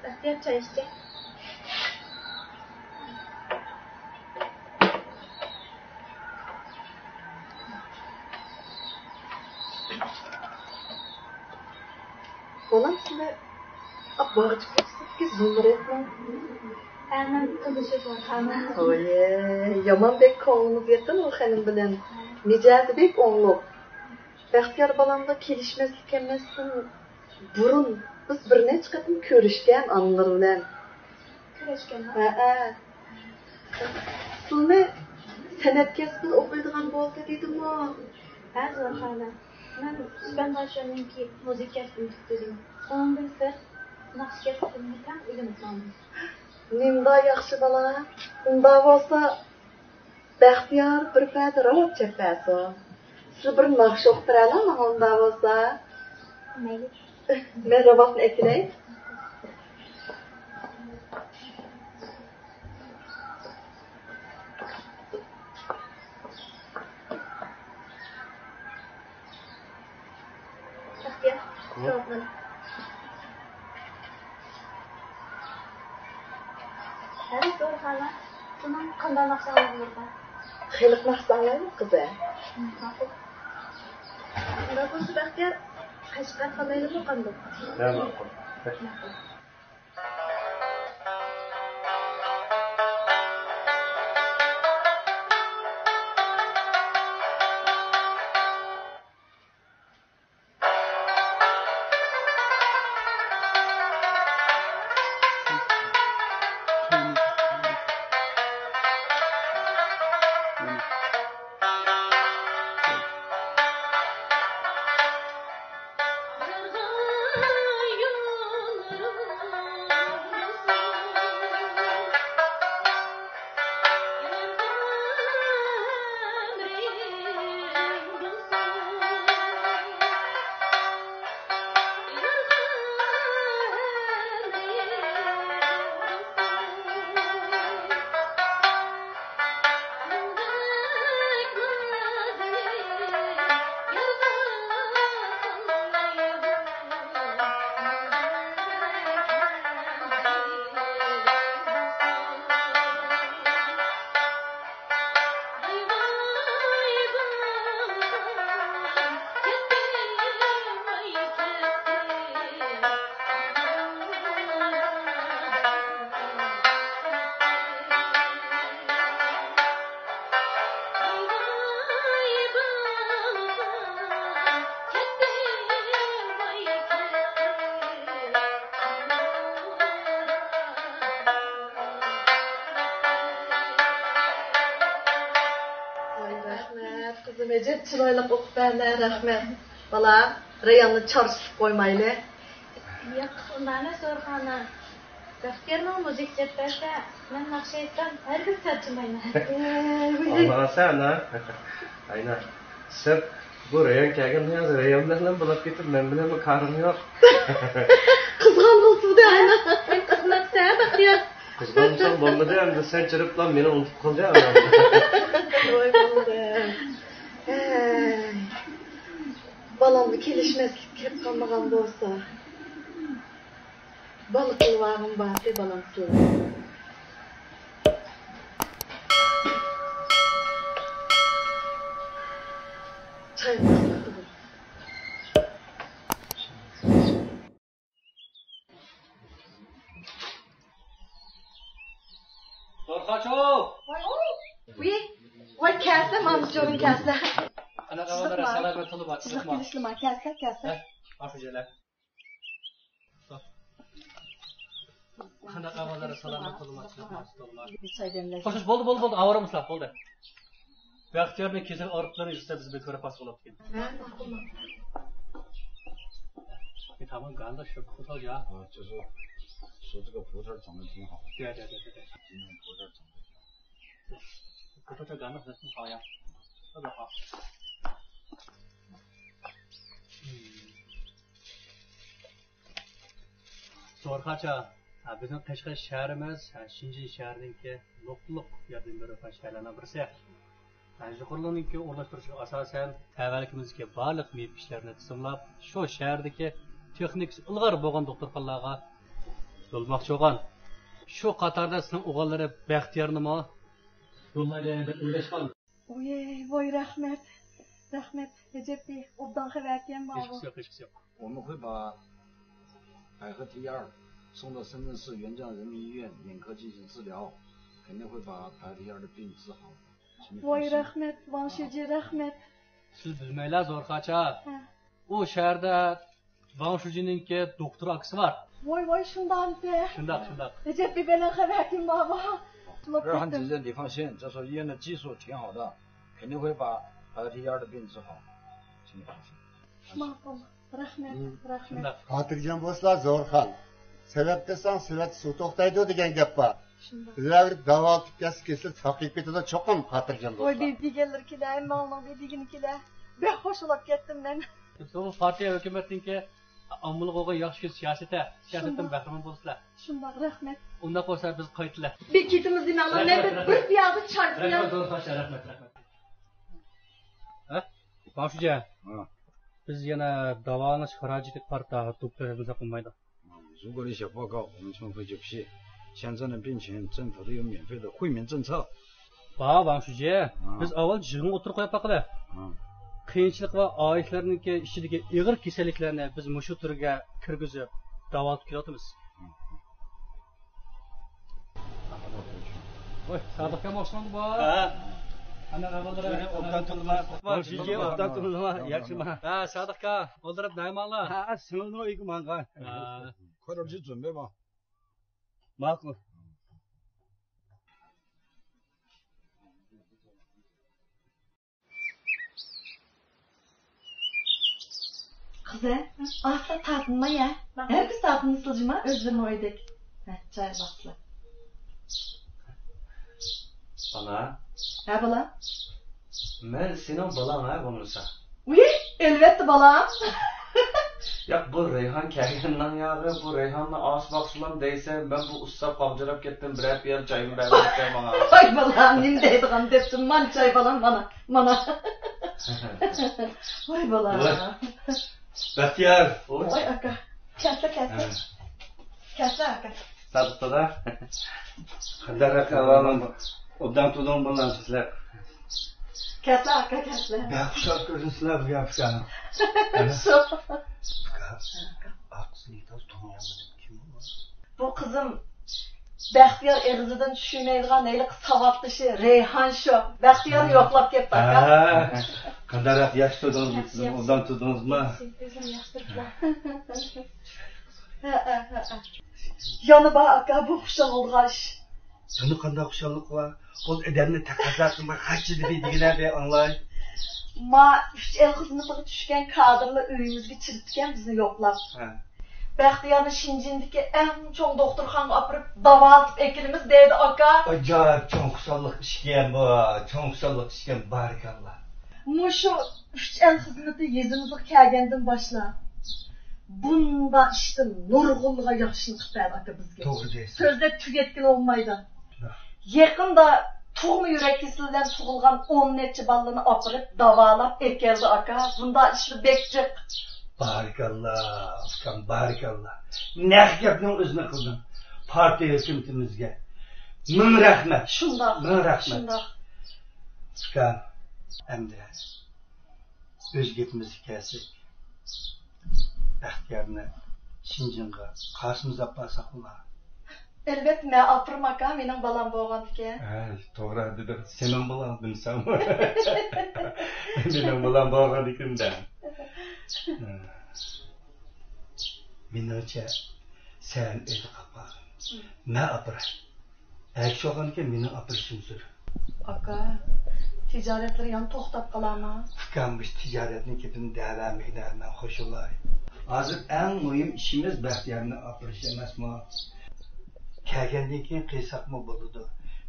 Bahtiyar çay içecek. Oğlum size bağırcık ki zumur etmem. Hemen kızışı var hanım. Oye, yaman bek koğunu verdin o hanım bilen. Necati bek oğlu. Bahtiyar balamda kelişmezlik emezsin. Burun, biz bir ne çıkartım körüşken anlar bilen. Körüşken ha? Ha. Sizne senetkesiz okuyduğun bolsa dedim o. Ha zor hanım. Ben başladım ki müzik kestim istedim. Onun bilse nakş kestim diken uyum sandım. Nimda yaxşı bala. Unda bolsa Bahtiyar bir payda ravab çekpesi. Siz bir nakş okutturalım mı onda bolsa? Mayli. Ben ravabını etileyim. Bahtiyar, ravabını. Evet zor hanım. Bunun kandan nakşanı burada. Xelik nakşanlayım mı kızı? Makul. Bunda bulsa Bahtiyar kaşıklar kalaylı mı kandı? Ne makul. Kızım Ecep çıraylık okup verler rahmet. Bala, Reyhan'ı çarşılık koymayla. Yok, ondan ne zor hanım. Bahtiyar'ın müzik ceplerse ben nakş ettim. Her gün tercümayım. Allah'a sen ha. Aynen. Sen bu Reyhan kelgen yaz Reyhan bilen bulup gitip ben bilen mi karım yok. Kızgandın de aynen. Ben kızmak sen Bahtiyar. Kızgınsan bomba de hem de sen çırıp lan beni unutup kalacaksın. Oy balım. Balamda kelişmezlik hep kalmagan bolsa. Balıklı varım var de balam sığır. Çay var. Torkaçov! Oy kase mamcığın kase. Ana kavalara salar ve tulu bak. Çizlik bilişlima kase. Aficeler. Ana kavalara salar ve tulu bak. Bir çay demle. Koşuş boldu. Avara muslak boldu. Bahtiyar ve kesin arıkları yüzüse bizi bir köre pas olup geldi. Tamam ganda şu kutal ya. 就是说这个葡萄长得挺好，对。今年葡萄长得挺好。葡萄这干的很好呀，特别好。Sorkaça Bizim Qashqar shahrimiz Shinjin shahrininki nuqtaliq yerdan beri shaharlardan birisi. Yuqorilarninki o'rnashtirishga asosan tavallikimizga barliq meyib ishlarni tizimlab, shu shahardagi texnik ilg'or bo'lgan doktorxonalarga yo'lmoqchi bo'lgan. Shu qatorda sizning o'g'illari Baxtiyornimi yo'llaydi deb o'ylashgan. Voy rahmat. Rahmat. Recep Bey, obdan xabar kelmadi. Hech qisi yo'q. 我们会把百合 T2送到深圳市原江人民医院眼科进行治疗，肯定会把百合 T2的病治好。 Voy rahmat, Vanshuji rahmat. Siz bilmaylar zo'rxacha. U shaharda Vanshujininki doktor akisi bor. Voy shundan-da. Shundoq. Recep Bey bilan xabar kelmadi. 热汗急诊，你放心，这时候医院的技术挺好的，肯定会把百合 T2的病治好，请你放心。 Ma'qul. Rahmat. Xotirjam bo'lsizlar Zo'rxon. Sabab desang, silat suv to'xtaydi degan gap bor. Bizlar davo tutkasi kesilib saqib ketadi, cho'qim xotirjam Voy bo'lsizlar. deganlar kelar, ma'lum deganikilar. Ben hoşlanıp ketdim ben. Bu partiya hukumatninki ommalig'iga yaxshi siyosatdan bahramand bo'lsizlar. Shundoq rahmat. Unda qo'ysa biz qaytdilar. Bir ketimiz dinamlar, men bir piyoda chartlar. Rahmat. Ha? Boshqa. Biz yana davolash xarajati parta to'playmiz qilmaydi. 如果你写报告，我们充分就批。现在的病情，政府都有免费的惠民政策。 Vanshuji, biz avval jig'in o'tirib qo'yib baqila. Qiyinchilik va oilalarningki ichidagi og'ir kasalliklarni biz mushu turga kirgizib davolatib kelyapmiz. Voy, Sadiqqa boshlanib bor. Ha. Ana avvalroq obdan turma. Vanshuji obdan turma, yaxshimi? Ha, Sadiqqa, o'ldirib daymanlar. Ha, sinilni uyga mangan. 快点去准备吧。 Ma'qul. Kızı, asla tatınma ya. Herkes tatını sılcıma, özlemi oydak. Çay basla. Ana, Ha bala? ben senin balan ha bununsa. Uy, elbette balam. Ya bu Reyhan kelgenden yağı, bu Reyhan'la ağız baksulam değilse ben bu usta kavcırap gittim birer bir yer çayımı ben bakayım bana. Ay balam, nim deydiğim depsin, man çay balam bana. Ay balam. Bahtiyar. Ay aka, kesle. Kesle aka. Sadıkta da. Kadar kalanım, obdan tudum bundan sizler. Kesle aka, kesle. Ben kuşak gözünsüler bu yapışkanım. Şu. Bu kızım Baxtiyor egzidan tushunmaydigan neylik savobdishi Reyhan shu. Baxtiyor yo'qlab ketdi aka. Qandaroq yaxshi tudingiz, obdan tudingizmi? Yana bor aka bu xushal o'rg'ash. Buni qanday xushalik va o'z adamni taqozo qilmay qachidi deydiganlar anglay. Ma 3 yil xizmatiga tushgan kadrlar uyimizga chiritgan bizni yo'qlab. Baxtiyorni Shinjindagi eng cho'ng doktorxonaga olib davolatib ekilimiz deydi aka. Ajoyib cho'ng xushalik ishgan bu, cho'ng xushalik ishgan barakalloh. Mushu 3 yil xizmati yezimizga kelgandan boshlab bunda ishdan nurg'unga yaxshilik qiladi aka bizga. To'g'ri deysiz. So'zda tugatgan olmaydi. Yaqinda tug'ma yurak kasalidan tug'ilgan 10 necha balani opirib davolab ekeldi aka. Bunda ishni bekchiq. Barakallah, ukam barakallah. Naq gapning o'zini qildim. Partiya hukumatimizga. Ming rahmat. Shundoq. Ming rahmat. Shundoq. Ukam, endi o'z gapimizga kelsak. Baxtiyorni Shinjinga qasimizga borsak bo'lar. Elbette men opirma aka, mening balam bo'lgan ekan. To'g'ri dedim. Sening bolang bilsam. Mening bolam bo'lgan ekan-da. Menimcha sen o'zi qapa. Men opira. Aytib olganki mening opirishim zo'r. Aka, tijoratlar ham to'xtab qolarmi? Ukam biz tijoratni ketib daramiklardan xo'shulay. Hozir eng muhim ishimiz Baxtiyorni opirish emasmi? Kelgandan keyin qilsaqmi bo'ladi.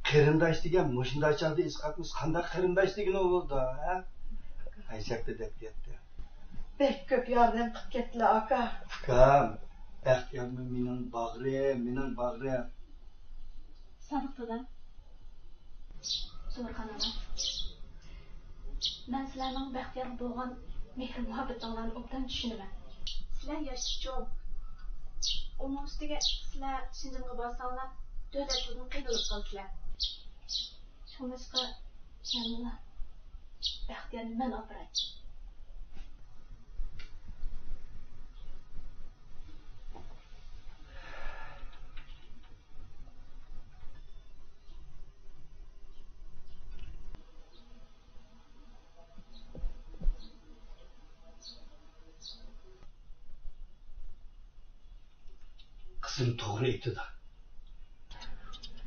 Qarindosh degan mushunday chog'da isqatmiz qanday qarindosh degan bo'ldi, ha? Aysakda deb ketdi. Bek ko'p yordam qilib ketdilar aka. Ukam, Baxtiyormi mening bag'rim. Sadiq dada. Zo'rxon ona. Men sizlarning baxtiyorga bo'lgan mehr muhabbatinglarni obdan tushunaman. Sizlar yoshcho'ng. Onun üstüge sizler Şinjan'a bassanglar, devletlerden qiynalib qolsizlar. Şunlaşqa Jamila, Baxtiyorni men opiray. Kızım doğru iktidar.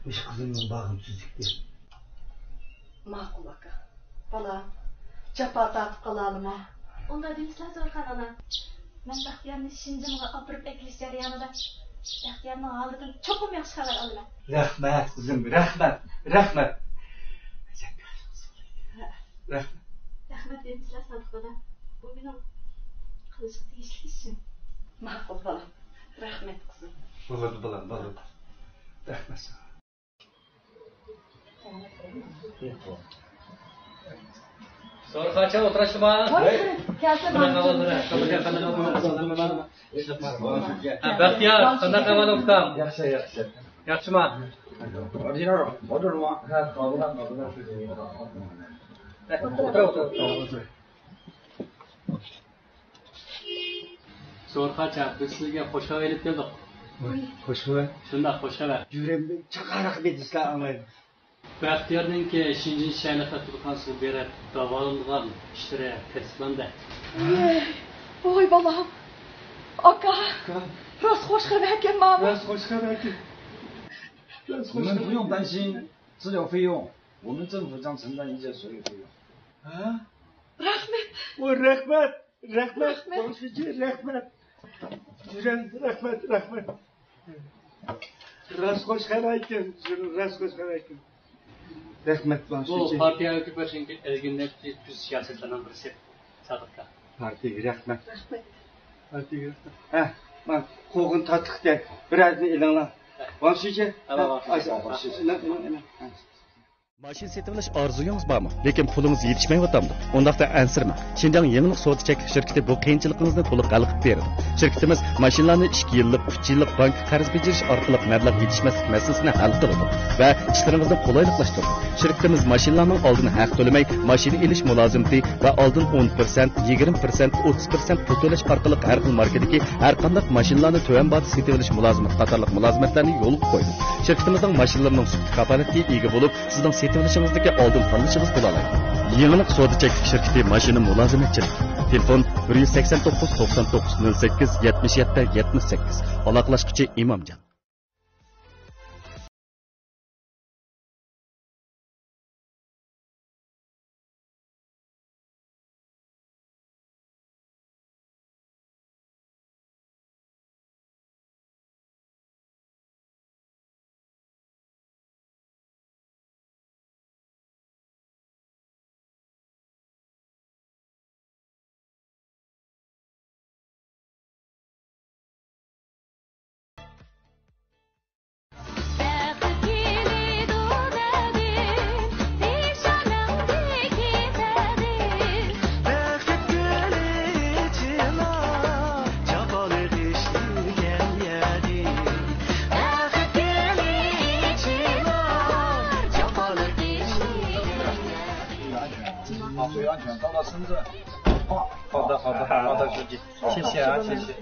Iş kızımın bağımsızlıkları. Ma'qul aka. Bola, jafo tortib qolalimi? Onda deysizlar Zo'rxon ona. Men Baxtiyorni Şinjan'a opirib ekilish jarayonida Baxtiyorning holidan cho'qim yaxshi xabar olaman. Rahmat kızım, rahmat. Rahmat deysizlar Sadiq dada. Bu mening qilishga tegishli ishim. Ma'qul bolam. Rahmat qizim. Bo'ladi. Rahmat sana. Zo'rxoncha o'tirishma. Baxtiyor, qanday qilib o'qtam? Yaxshi. Yaxshimi? O'tirma. O'tir. Zo'rxoncha, biz sizga qo'shib elib keldik. Qo'shma. Shunday qo'shib. Yüreğimde çakarak bedisler anlayın. Baxtiyorninki Şinjan shayni tatbiqasi berib davolangan ishlari tasdiqlandi. Voy bolam. Aka. Rost xo'sh xabar ekanman.你们不用担心治疗费用，我们政府将承担一切所有费用。 Rahmat. Rahmet. Komşucu rahmet. Yüreğim rahmet. Rast hoş karayken. Rahmet Bu komşucu. partiya hükümetinki elginlik tuz siyasetlerden birisi Sadık'ta. Partiya rahmet. Heh, ben koğun tatlıkta biraz da ilanlar. Komşucu. Mashin setilish orzuyingiz bormi? Lekin pulingiz yetishmayotgandi. Undaqda ansirmang. Xinjiang Yangilik savdo chekish shirkati bu qiyinchiligingizni to'liq hal qilib beradi. Shirkatimiz mashinlarni 2 yillik, 3 yillik bank qarz bejirish orqali mablag' yetishmaslik masalasini hal qiladi va ishlaringizni qulayliqlashtiradi. Shirkatimiz mashinalarning oldin haq to'lamay, mashina elish mulozimati va oldin 10%, 20%, 30% pul to'lash orqali har xil markadagi har qanday mashinalarni to'van baho setib olish mulozimati qatorliq mulozimatlarni yo'lga qo'ydi. Shirkatimizning mashinalarining sut kafolatiga ega bo'lib, sizning setib olishingizdagi oldin tanlashingiz bo'la oladi. Yangilik savdo chekish shirkati mashina mulozimatchilik. Telefon 189 99 08 77 78. Aloqalashuvchi Imomjon.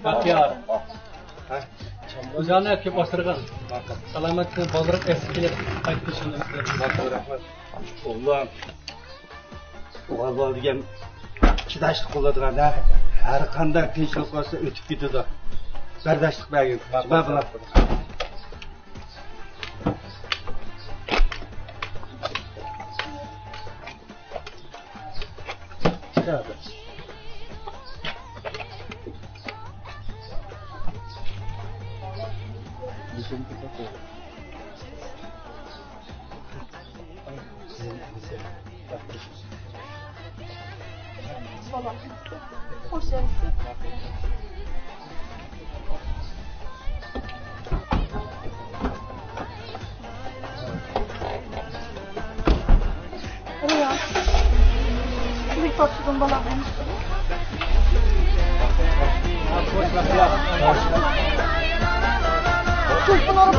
Baxtiyor. O'zini kelib o'stirgan. Salomatlikni bozorga eskilik qaytishini Rahmat. Oğlan. Oğlan degan chidashlik qiladigan-da. Har qanday qiyinchilik bo'lsa o'tib ketadi. Bardashlik bergin. Mablag' Bolam. Xo'sh. Canım balam. Çocuklar alıp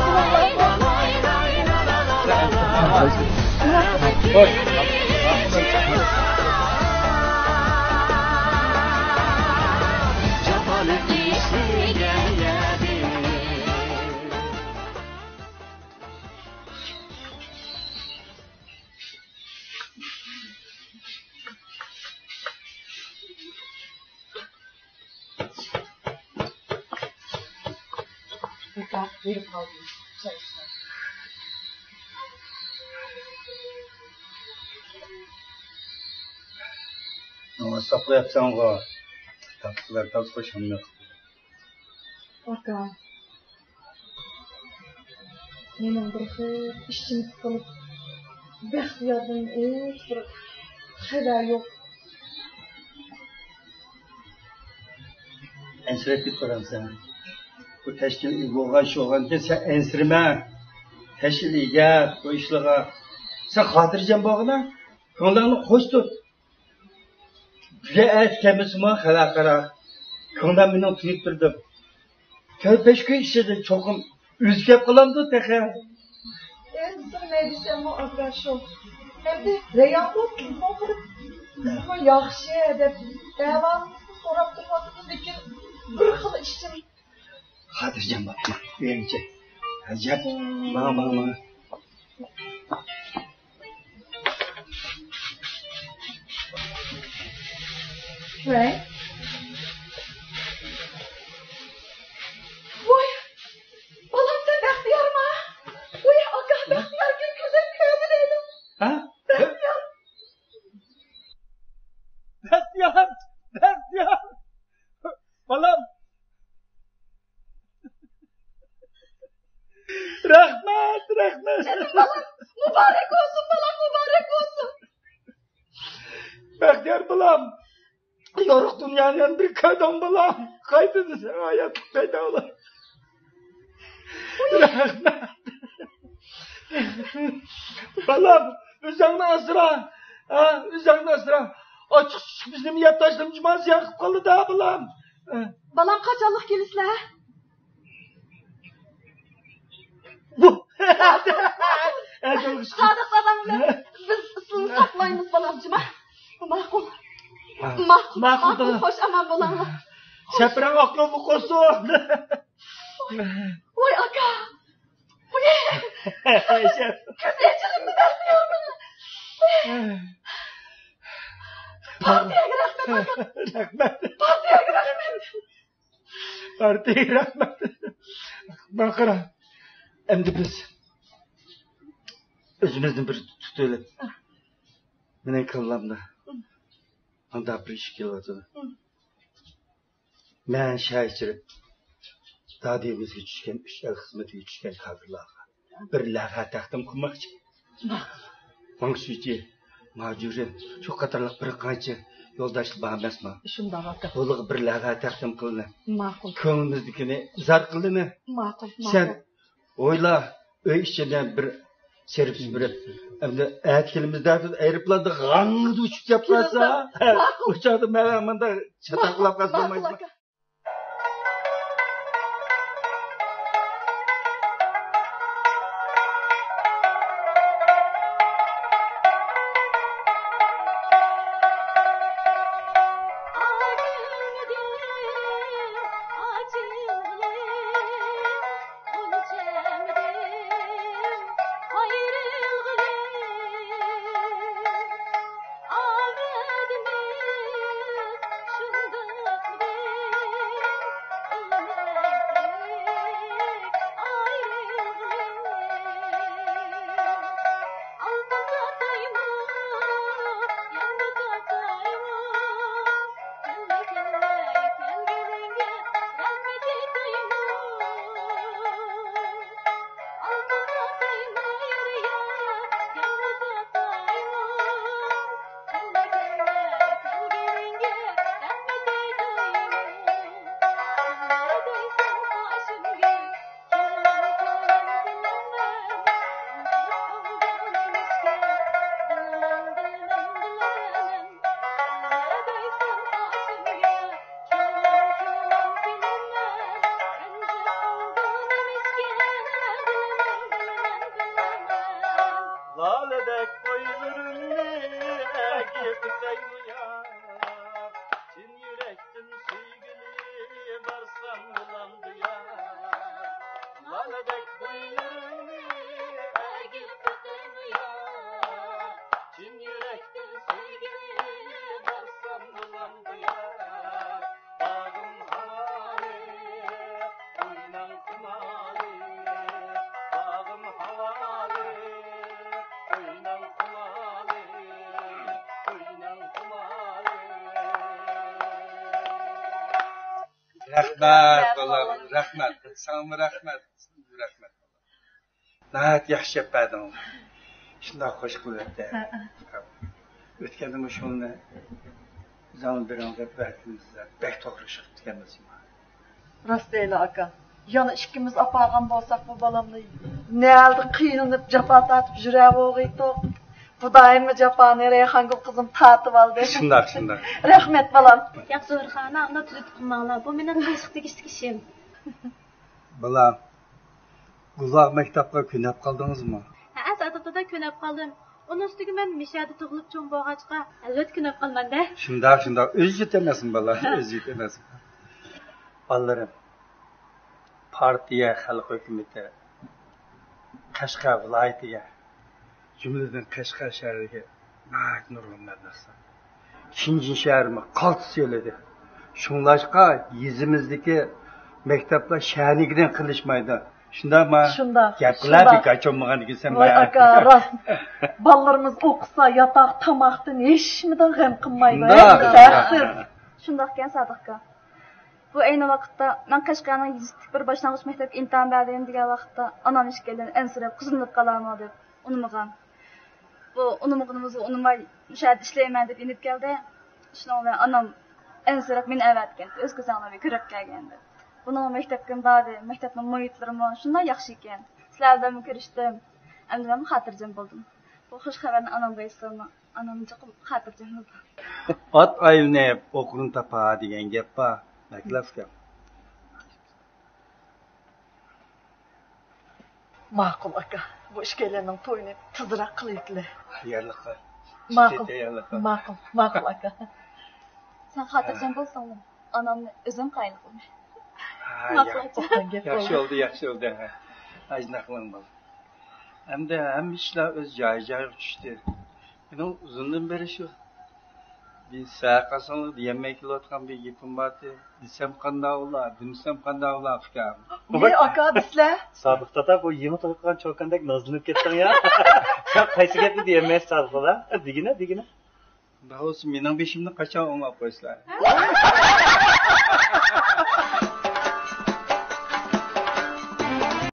verip kaldım. Ama saklayapsan o. Tatlılar tatlı koşamıyor. Aka. Benim bir işim sıkılıp behtiyardan hiç bir haber yok. Ensirep git bakalım sen. Bu teşkil ilgoğan şoğan ki sen ensirme. Teşkil ilge, bu işliğe. Sen hatırlayacağım bağına. Konglarını hoş tut. Güle et temizme halakara. Konglar benim tuyup durdu. Köy peşköy işledi çokum. Üzgep kılamdı teke. En son ne diyeceğim o arkadaşım. Hem de reyamlı kızma kırıp kızma yaxşı edip devamlı sorap durmadınız lekin bir xil işim. Hatırlayacağım bakma. Üyence. Acayip. Bana. Right? Vay! Balam sen behtiyar mı? Vay aga behtiyar kim güzel kömüreydim. Ha? Behtiyar. Behtiyar. Balam. Rahmet. Senin balam mübarek olsun balam mübarek olsun. Behtiyar balam. Yoruk dünyanın bir kadın balam. Kaydı sen hayat peyda olar. Rahmet. Balam. Üzerine asıra. Üzerine asıra. Açık bizim yaptaşlarım cuması yakıp kaldı da balam. Balam kaç Allah gelisle? Bu. Sadık adamlar biz sizi saklayınız balamcıma. Makul. Makul hoş aman balamla. Şepiren aklı bu kosu. Vay aga. Bu ne? Güzelcilik mi dertiyor bana? Partiye rahmet. Rahmet. Partiye rahmet. Partiye rahmet. Bakıra. Endi biz özümüzün bir tutuyup menen kıllamda anda bir iş keladı. Men şay içirip dadiyimizge düşken 3 yıl hizmeti düşken hazırlağa bir lağa taxtım kurmakçı. Mangsüyti, majurin, şu katarlıq bir qancha yoldaşlı bağmasma. Şunda vaka. Oluq bir lağa taxtım kılını. Makul. Köngümüzdikini zar kılını. Makul. Sen oyla öy içinden bir servis birip endi aytganimizda aeroplanda g'ang'ida uchib kelib qolsa uchoqda manda chataqlab qolsa bo'lmaydi. Laledek boylarını ekip sayıya Çin yürektin sevgili varsam bulandı ya Laledek boylarını ekip sayıya Çin yürektin sevgili varsam bulandı ya Bağım havali oynan kumali Bağım havali oynan kumali oynan kumali Rahmat oğlum, rahmat. Sana rahmat. Rahmat. Nəhayət yaxşı yapmadın. Şunday xoş qılıb da. Ötkəndə şunu zaman birin qəbətimizdə bək toğru çıxdı gəlməsin. Rast elə aka. Yana ikkimiz apağan bolsaq bu balamla ne aldı qıyınıp capa tatıp jürə oğuydu. Bu daimi capa nereye hangi kızım tatıp aldı. Şunday. Rahmet balam. Yaxşı Zörxana, anda tüzüt qılmaqlar. Bu mənim qıyışıq tegişlik işim. Balam, Qulaq məktəbə könəb qaldınızmı? Hə, Sadıqda könəb qaldım. Onun üstüge mən Mişədə tığılıb çoğun boğaçqa. Əlbət könəb qalman da. Şunday. Öz yeteməsin bala, öz yeteməsin. Ballarım, partiya, xalq hökuməti, Qashqar viloyatiga, jumladan Qashqar shahriga nurg'un mablag'lar. Shinjin shahrimi qaltis yo'ladi. Shunlashqa yizimizdagi maktablar sha'nigidan qilishmaydi. Shundaymi? Shunday. Gaplar bekachonmagan ekansan. Voy aka, rost. Ballarımız okusa, yataq, tamaqdan hechmidan g'am qilmaydi. Baxtsiz. Shundaqkan Sadiqqa. Bu ayni vaqtda men Qashqarning yigitlik bir boshlang'ich maktab imtihon berdim degan vaqtda onam ishkeldan ansirab qizimib qolaman deb unimag'an. Bu unimag'inimizni unimay shahar ishlayman deb inib keldi. Shundan bilan onam ansirab meni avatgan. O'z ko'zlarimga ko'rib kelgandi. Bunun maktabga bordi, maktabning muhitlarimi shunday yaxshi ekan. Sizlardan ko'rishdim. Endi men xotirjam bo'ldim. Bu xush xabarni onamga aytsam, onam chiqib xotirjam bo'ldi. Ot aylanib o'qin tapa degan gap bor. Maklavka. Ma'qul aka. Bu ishkelarning to'yini tezroq qilayliklar. Xayrliqa. Ma'qul aka. Sen xotirjam bo'lsang, onamni o'zim qayil qildim. Yaxshi oldu. Ajnaqlan bol. Hamda ham ishlar o'z joyiga tushdi. Bunun uzundan beri shu. Bir saqasını yemek kiloatkan bir gipim vardı. Desem qandağılar, demsem qandağılar fikam. Ne aka bizler? Sadıqda da bu yemi to'ygan cho'kandek nozlanib ketding ya. Sen qaysi gapni deyapman Sadıqda? Digina. Bahos mening beshimni qachon o'ngab qo'ysizlar?